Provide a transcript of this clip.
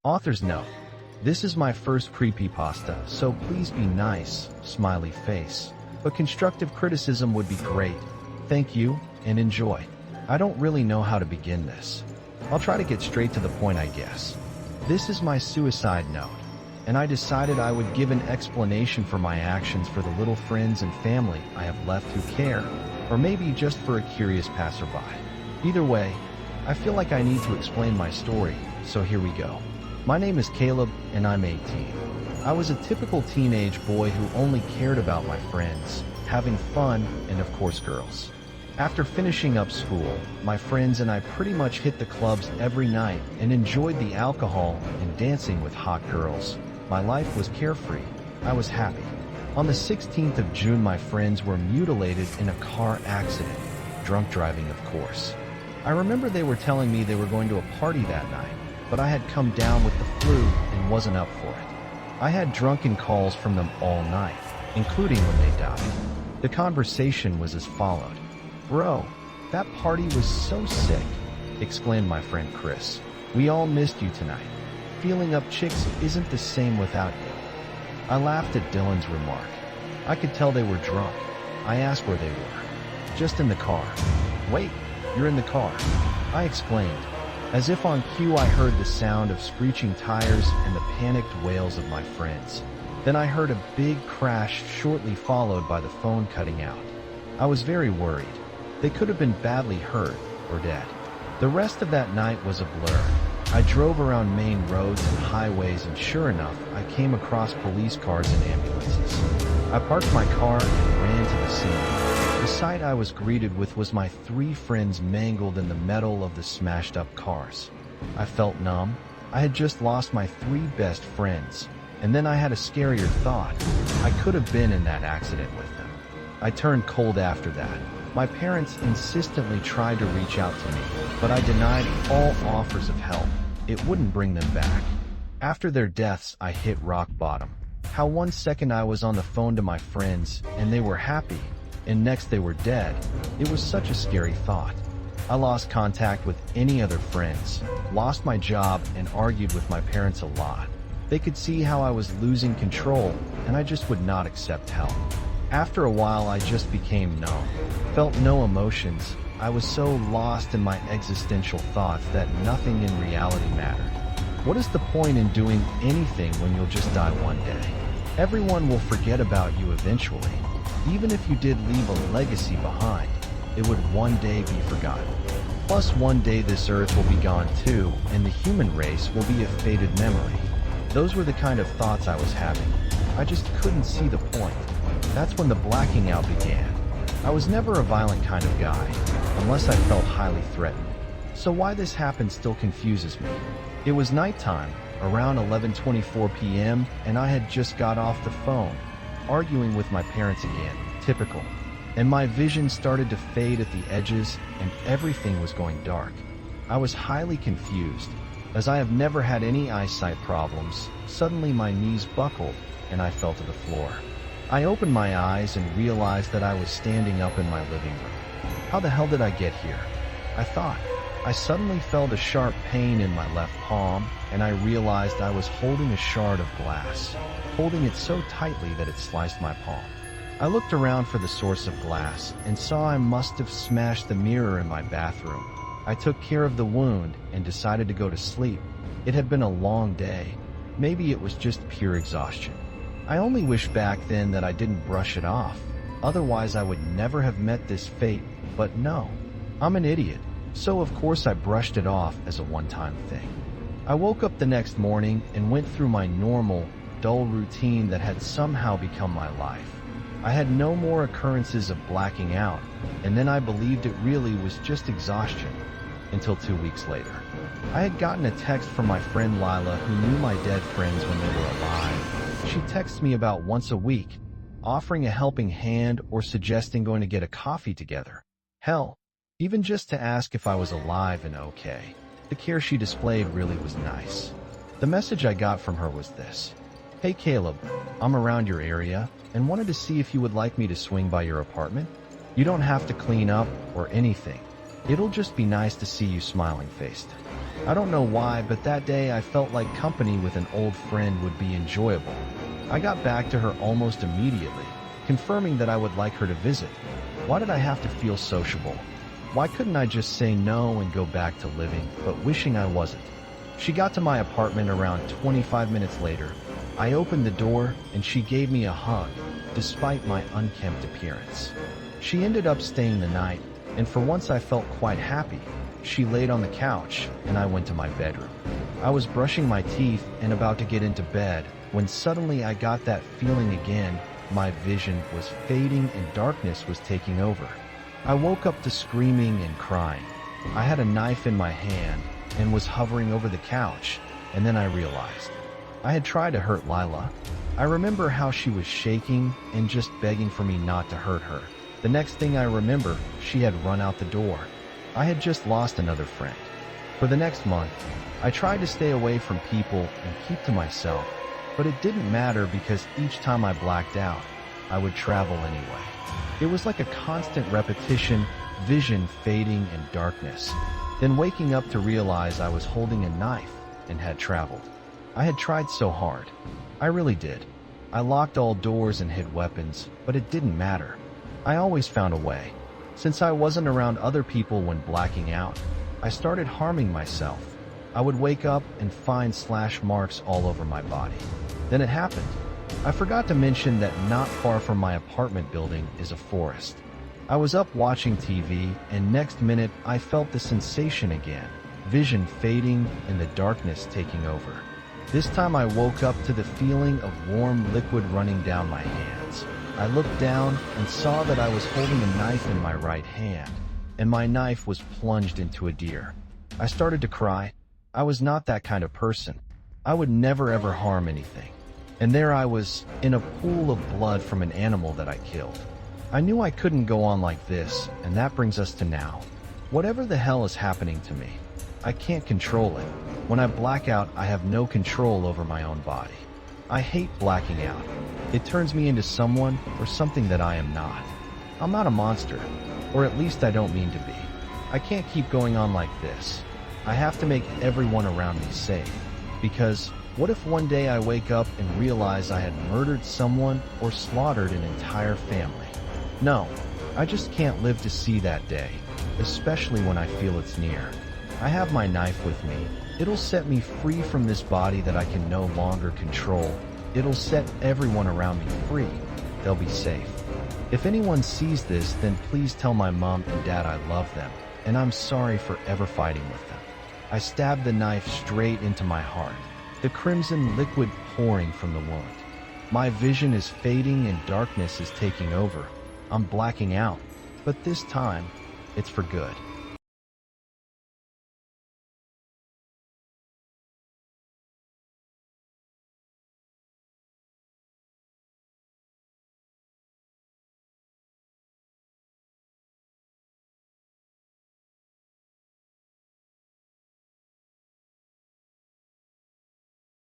Author's note. This is my first creepypasta, so please be nice, smiley face. But constructive criticism would be great. Thank you, and enjoy. I don't really know how to begin this. I'll try to get straight to the point, I guess. This is my suicide note, and I decided I would give an explanation for my actions for the little friends and family I have left who care, or maybe just for a curious passerby. Either way, I feel like I need to explain my story, so here we go. My name is Caleb, and I'm 18. I was a typical teenage boy who only cared about my friends, having fun, and of course girls. After finishing up school, my friends and I pretty much hit the clubs every night and enjoyed the alcohol and dancing with hot girls. My life was carefree. I was happy. On the 16th of June, my friends were mutilated in a car accident. Drunk driving, of course. I remember they were telling me they were going to a party that night, but I had come down with the flu and wasn't up for it. I had drunken calls from them all night, including when they died. The conversation was as followed. "Bro, that party was so sick," exclaimed my friend Chris. "We all missed you tonight. Feeling up chicks isn't the same without you." I laughed at Dylan's remark. I could tell they were drunk. I asked where they were. "Just in the car." "Wait, you're in the car," I explained. As if on cue, I heard the sound of screeching tires and the panicked wails of my friends. Then I heard a big crash, shortly followed by the phone cutting out. I was very worried. They could have been badly hurt or dead. The rest of that night was a blur. I drove around main roads and highways, and sure enough, I came across police cars and ambulances. I parked my car and ran to the scene. The sight I was greeted with was my 3 friends mangled in the metal of the smashed-up cars. I felt numb. I had just lost my 3 best friends, and then I had a scarier thought. I could have been in that accident with them. I turned cold after that. My parents insistently tried to reach out to me, but I denied all offers of help. It wouldn't bring them back. After their deaths, I hit rock bottom. How one second I was on the phone to my friends, and they were happy, and next they were dead. It was such a scary thought. I lost contact with any other friends, lost my job, and argued with my parents a lot. They could see how I was losing control, and I just would not accept help. After a while, I just became numb, felt no emotions. I was so lost in my existential thoughts that nothing in reality mattered. What is the point in doing anything when you'll just die one day? Everyone will forget about you eventually. Even if you did leave a legacy behind, it would one day be forgotten. Plus, one day this earth will be gone too, and the human race will be a faded memory. Those were the kind of thoughts I was having. I just couldn't see the point. That's when the blacking out began. I was never a violent kind of guy, unless I felt highly threatened. So why this happened still confuses me. It was nighttime, around 11:24 p.m., and I had just got off the phone, arguing with my parents again, typical. And my vision started to fade at the edges, and everything was going dark. I was highly confused. As I have never had any eyesight problems, suddenly my knees buckled, and I fell to the floor. I opened my eyes and realized that I was standing up in my living room. How the hell did I get here? I thought. I suddenly felt a sharp pain in my left palm, and I realized I was holding a shard of glass, holding it so tightly that it sliced my palm. I looked around for the source of glass and saw I must have smashed the mirror in my bathroom. I took care of the wound and decided to go to sleep. It had been a long day. Maybe it was just pure exhaustion. I only wish back then that I didn't brush it off. Otherwise, I would never have met this fate. But no, I'm an idiot. So of course I brushed it off as a one-time thing. I woke up the next morning and went through my normal, dull routine that had somehow become my life. I had no more occurrences of blacking out, and then I believed it really was just exhaustion, until 2 weeks later. I had gotten a text from my friend Lila, who knew my dead friends when they were alive. She texts me about once a week, offering a helping hand or suggesting going to get a coffee together. Hell, even just to ask if I was alive and okay. The care she displayed really was nice. The message I got from her was this: "Hey Caleb, I'm around your area and wanted to see if you would like me to swing by your apartment. You don't have to clean up or anything. It'll just be nice to see you smiling-faced. I don't know why, but that day I felt like company with an old friend would be enjoyable. I got back to her almost immediately, confirming that I would like her to visit. Why did I have to feel sociable? Why couldn't I just say no and go back to living, but wishing I wasn't? She got to my apartment around 25 minutes later. I opened the door and she gave me a hug, despite my unkempt appearance. She ended up staying the night, and for once I felt quite happy. She laid on the couch, and I went to my bedroom. I was brushing my teeth and about to get into bed when suddenly I got that feeling again. My vision was fading and darkness was taking over. I woke up to screaming and crying. I had a knife in my hand and was hovering over the couch, and then I realized I had tried to hurt Lila. I remember how she was shaking and just begging for me not to hurt her. The next thing I remember, she had run out the door. I had just lost another friend. For the next month, I tried to stay away from people and keep to myself, but it didn't matter because each time I blacked out, I would travel anyway. It was like a constant repetition, vision fading and darkness, then waking up to realize I was holding a knife and had traveled. I had tried so hard. I really did. I locked all doors and hid weapons, but it didn't matter. I always found a way. Since I wasn't around other people when blacking out, I started harming myself. I would wake up and find slash marks all over my body. Then it happened. I forgot to mention that not far from my apartment building is a forest. I was up watching TV, and next minute I felt the sensation again, vision fading and the darkness taking over. This time I woke up to the feeling of warm liquid running down my hands. I looked down and saw that I was holding a knife in my right hand, and my knife was plunged into a deer. I started to cry. I was not that kind of person. I would never ever harm anything. And there I was, in a pool of blood from an animal that I killed. I knew I couldn't go on like this, and that brings us to now. Whatever the hell is happening to me, I can't control it. When I black out, I have no control over my own body. I hate blacking out. It turns me into someone or something that I am not. I'm not a monster, or at least I don't mean to be. I can't keep going on like this. I have to make everyone around me safe, because what if one day I wake up and realize I had murdered someone or slaughtered an entire family? No, I just can't live to see that day, especially when I feel it's near. I have my knife with me. It'll set me free from this body that I can no longer control. It'll set everyone around me free. They'll be safe. If anyone sees this, then please tell my mom and dad I love them, and I'm sorry for ever fighting with them. I stabbed the knife straight into my heart, the crimson liquid pouring from the wound. My vision is fading and darkness is taking over. I'm blacking out, but this time, it's for good.